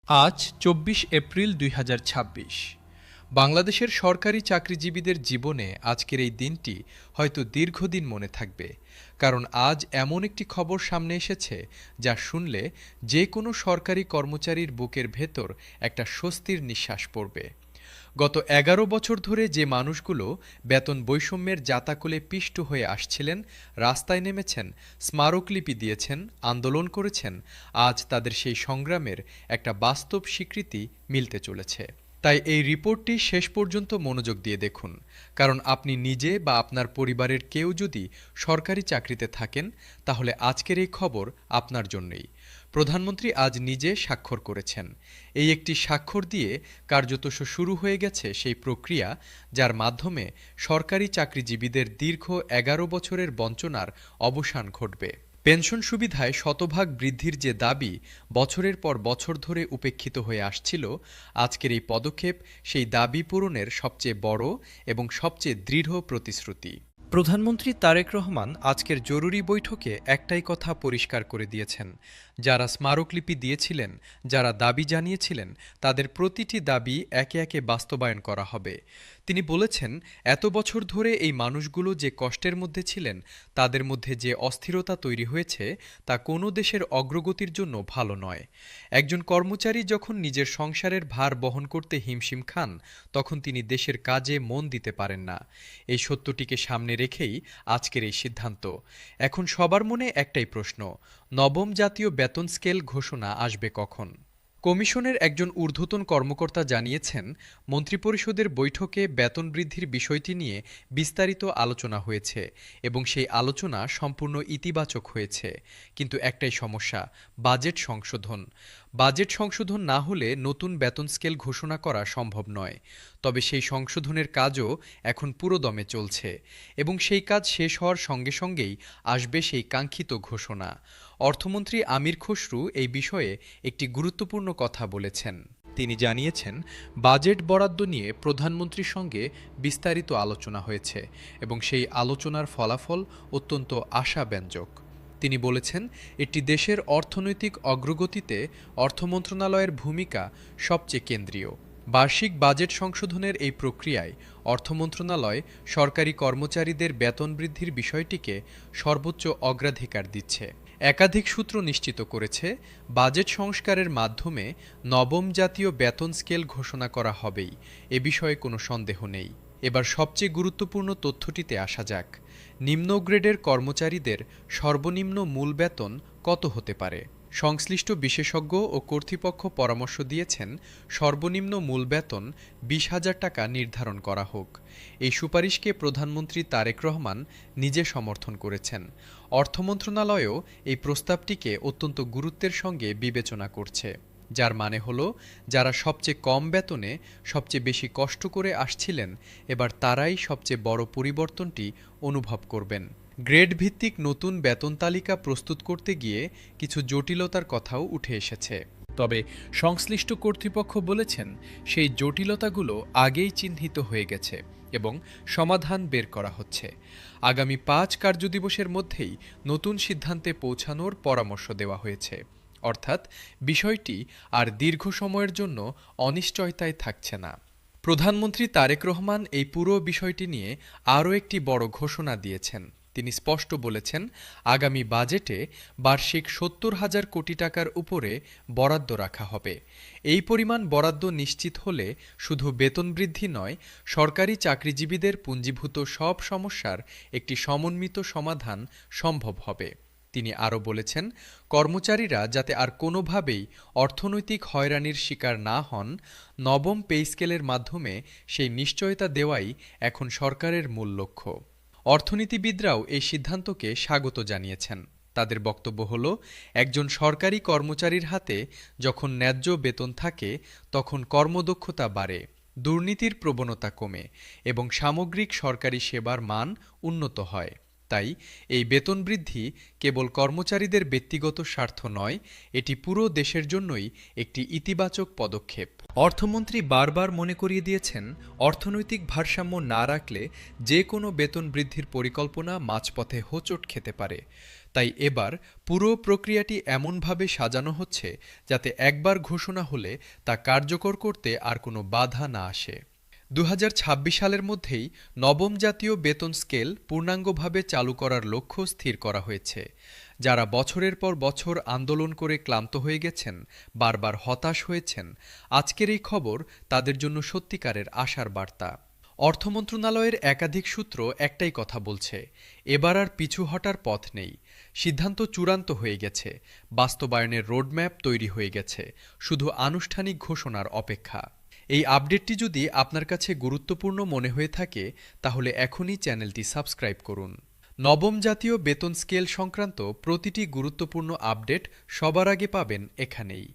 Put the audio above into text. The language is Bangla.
আজ ২৪ এপ্রিল ২০২৬। বাংলাদেশের সরকারি চাকরিজীবীদের জীবনে আজকের এই দিনটি হয়তো দীর্ঘদিন মনে থাকবে। কারণ আজ এমন একটি খবর সামনে এসেছে যা শুনলে যে কোনো সরকারি কর্মচারীর বুকের ভেতর একটা স্বস্তির নিঃশ্বাস পড়বে। গত ১১ বছর ধরে যে মানুষগুলো বেতন বৈষম্যের জাতাকলে পিষ্ট হয়ে আসছিলেন, রাস্তায় নেমেছেন, স্মারকলিপি দিয়েছেন, আন্দোলন করেছেন, আজ তাদের সেই সংগ্রামের একটা বাস্তব স্বীকৃতি মিলতে চলেছে। তাই এই রিপোর্টটি শেষ পর্যন্ত মনোযোগ দিয়ে দেখুন, কারণ আপনি নিজে বা আপনার পরিবারের কেউ যদি সরকারি চাকরিতে থাকেন, তাহলে আজকের এই খবর আপনার জন্যই। প্রধানমন্ত্রী আজ নিজে স্বাক্ষর করেছেন। এই একটি স্বাক্ষর দিয়ে কার্যত শুরু হয়ে গেছে সেই প্রক্রিয়া যার মাধ্যমে সরকারি চাকরিজীবীদের দীর্ঘ ১১ বছরের বঞ্চনার অবসান ঘটবে। পেনশন সুবিধায় শতভাগ বৃদ্ধির যে দাবি বছরের পর বছর ধরে উপেক্ষিত হয়ে আসছিল, আজকের এই পদক্ষেপ সেই দাবি পূরণের সবচেয়ে বড় এবং সবচেয়ে দৃঢ় প্রতিশ্রুতি। প্রধানমন্ত্রী তারেক রহমান আজকের জরুরি বৈঠকে একটাই কথা পরিষ্কার করে দিয়েছেন, যারা স্মারকলিপি দিয়েছিলেন, যারা দাবি জানিয়েছিলেন, তাদের প্রতিটি দাবি একে একে বাস্তবায়ন করা হবে। তিনি বলেছেন, এত বছর ধরে এই মানুষগুলো যে কষ্টের মধ্যে ছিলেন, তাদের মধ্যে যে অস্থিরতা তৈরি হয়েছে, তা কোনো দেশের অগ্রগতির জন্য ভালো নয়। একজন কর্মচারী যখন নিজের সংসারের ভার বহন করতে হিমশিম খান, তখন তিনি দেশের কাজে মন দিতে পারেন না। এই সত্যটিকে সামনে রেখেই আজকের এই সিদ্ধান্ত। এখন সবার মনে একটাই প্রশ্ন, নবম জাতীয় বেতন স্কেল ঘোষণা আসবে কখন? কমিশনের একজন ঊর্ধ্বতন কর্মকর্তা জানিয়েছেন, মন্ত্রিপরিষদের বৈঠকে বেতন বৃদ্ধির বিষয়টি নিয়ে বিস্তারিত আলোচনা হয়েছে এবং সেই আলোচনা সম্পূর্ণ ইতিবাচক হয়েছে। কিন্তু একটাই সমস্যা, বাজেট সংশোধন। বাজেট সংশোধন না হলে নতুন বেতন স্কেল ঘোষণা করা সম্ভব নয়। তবে সেই সংশোধনের কাজও এখন পুরোদমে চলছে এবং সেই কাজ শেষ হওয়ার সঙ্গে সঙ্গেই আসবে সেই কাঙ্ক্ষিত ঘোষণা। অর্থমন্ত্রী আমির খসরু এই বিষয়ে একটি গুরুত্বপূর্ণ কথা বলেছেন। তিনি জানিয়েছেন, বাজেট বরাদ্দ নিয়ে প্রধানমন্ত্রীর সঙ্গে বিস্তারিত আলোচনা হয়েছে এবং সেই আলোচনার ফলাফল অত্যন্ত আশাব্যঞ্জক। তিনি বলেছেন, একটি দেশের অর্থনৈতিক অগ্রগতিতে অর্থ মন্ত্রণালয়ের ভূমিকা সবচেয়ে কেন্দ্রীয়। বার্ষিক বাজেট সংশোধনের এই প্রক্রিয়ায় অর্থ মন্ত্রণালয় সরকারি কর্মচারীদের বেতন বৃদ্ধির বিষয়টিকে সর্বোচ্চ অগ্রাধিকার দিচ্ছে। একাধিক সূত্র নিশ্চিত করেছে, বাজেট সংস্কারের মাধ্যমে নবম জাতীয় বেতন স্কেল ঘোষণা করা হবেই, এ বিষয়ে কোনো সন্দেহ নেই। এবার সবচেয়ে গুরুত্বপূর্ণ তথ্যটিতে আসা যাক। নিম্ন গ্রেডের কর্মচারীদের সর্বনিম্ন মূল বেতন কত হতে পারে? সংশ্লিষ্ট বিশেষজ্ঞ ও কর্তৃপক্ষ পরামর্শ দিয়েছেন, সর্বনিম্ন মূল বেতন ২০,০০০ টাকা নির্ধারণ করা হোক। এই সুপারিশকে প্রধানমন্ত্রী তারেক রহমান নিজে সমর্থন করেছেন। অর্থ মন্ত্রণালয়ও এই প্রস্তাবটিকে অত্যন্ত গুরুত্বের সঙ্গে বিবেচনা করছে, যার মানে হলো, যারা সবচেয়ে কম বেতনে সবচেয়ে বেশি কষ্ট করে আসছিলেন, এবার তারাই সবচেয়ে বড় পরিবর্তনটি অনুভব করবেন। গ্রেড ভিত্তিক নতুন বেতন তালিকা প্রস্তুত করতে গিয়ে কিছু জটিলতার কথাও উঠে এসেছে। তবে সংশ্লিষ্ট কর্তৃপক্ষ বলেছেন, সেই জটিলতাগুলো আগেই চিহ্নিত হয়ে গেছে এবং সমাধান বের করা হচ্ছে। আগামী ৫ কার্যদিবসের মধ্যেই নতুন সিদ্ধান্তে পৌঁছানোর পরামর্শ দেওয়া হয়েছে। অর্থাৎ বিষয়টি আর দীর্ঘ সময়ের জন্য অনিশ্চয়তায় থাকছে না। প্রধানমন্ত্রী তারেক রহমান এই পুরো বিষয়টি নিয়ে আরও একটি বড় ঘোষণা দিয়েছেন। তিনি স্পষ্ট বলেছেন, আগামী বাজেটে বার্ষিক ৭০,০০০ কোটি টাকার উপরে বরাদ্দ রাখা হবে। এই পরিমাণ বরাদ্দ নিশ্চিত হলে শুধু বেতন বৃদ্ধি নয়, সরকারি চাকরিজীবীদের পুঞ্জীভূত সব সমস্যার একটি সমন্বিত সমাধান সম্ভব হবে। তিনি আরও বলেছেন, কর্মচারীরা যাতে আর কোনোভাবেই অর্থনৈতিক হয়রানির শিকার না হন, নবম পে স্কেলের মাধ্যমে সেই নিশ্চয়তা দেওয়াই এখন সরকারের মূল লক্ষ্য। অর্থনীতিবিদরাও এই সিদ্ধান্তকে স্বাগত জানিয়েছেন। তাদের বক্তব্য হল, একজন সরকারি কর্মচারীর হাতে যখন ন্যায্য বেতন থাকে, তখন কর্মদক্ষতা বাড়ে, দুর্নীতির প্রবণতা কমে এবং সামগ্রিক সরকারি সেবার মান উন্নত হয়। তাই এই বেতন বৃদ্ধি কেবল কর্মচারীদের ব্যক্তিগত স্বার্থ নয়, এটি পুরো দেশের জন্যই একটি ইতিবাচক পদক্ষেপ। অর্থমন্ত্রী বারবার মনে করিয়ে দিয়েছেন, অর্থনৈতিক ভারসাম্য না রাখলে যে কোনো বেতন বৃদ্ধির পরিকল্পনা মাঝপথে হোঁচট খেতে পারে। তাই এবার পুরো প্রক্রিয়াটি এমনভাবে সাজানো হচ্ছে যাতে একবার ঘোষণা হলে তা কার্যকর করতে আর কোনো বাধা না আসে। ২০২৬ সালের মধ্যেই নবম জাতীয় বেতন স্কেল পূর্ণাঙ্গভাবে চালু করার লক্ষ্য স্থির করা হয়েছে। যারা বছরের পর বছর আন্দোলন করে ক্লান্ত হয়ে গেছেন, বারবার হতাশ হয়েছেন, আজকের এই খবর তাদের জন্য সত্যিকারের আশার বার্তা। অর্থ মন্ত্রণালয়ের একাধিক সূত্র একটাই কথা বলছে, এবার আর পিছু হটার পথ নেই। সিদ্ধান্ত চূড়ান্ত হয়ে গেছে, বাস্তবায়নের রোডম্যাপ তৈরি হয়ে গেছে, শুধু আনুষ্ঠানিক ঘোষণার অপেক্ষা। এই আপডেটটি যদি আপনার কাছে গুরুত্বপূর্ণ মনে হয়ে থাকে, তাহলে এখনই চ্যানেলটি সাবস্ক্রাইব করুন। নবম জাতীয় বেতন স্কেল সংক্রান্ত প্রতিটি গুরুত্বপূর্ণ আপডেট সবার আগে পাবেন এখানেই।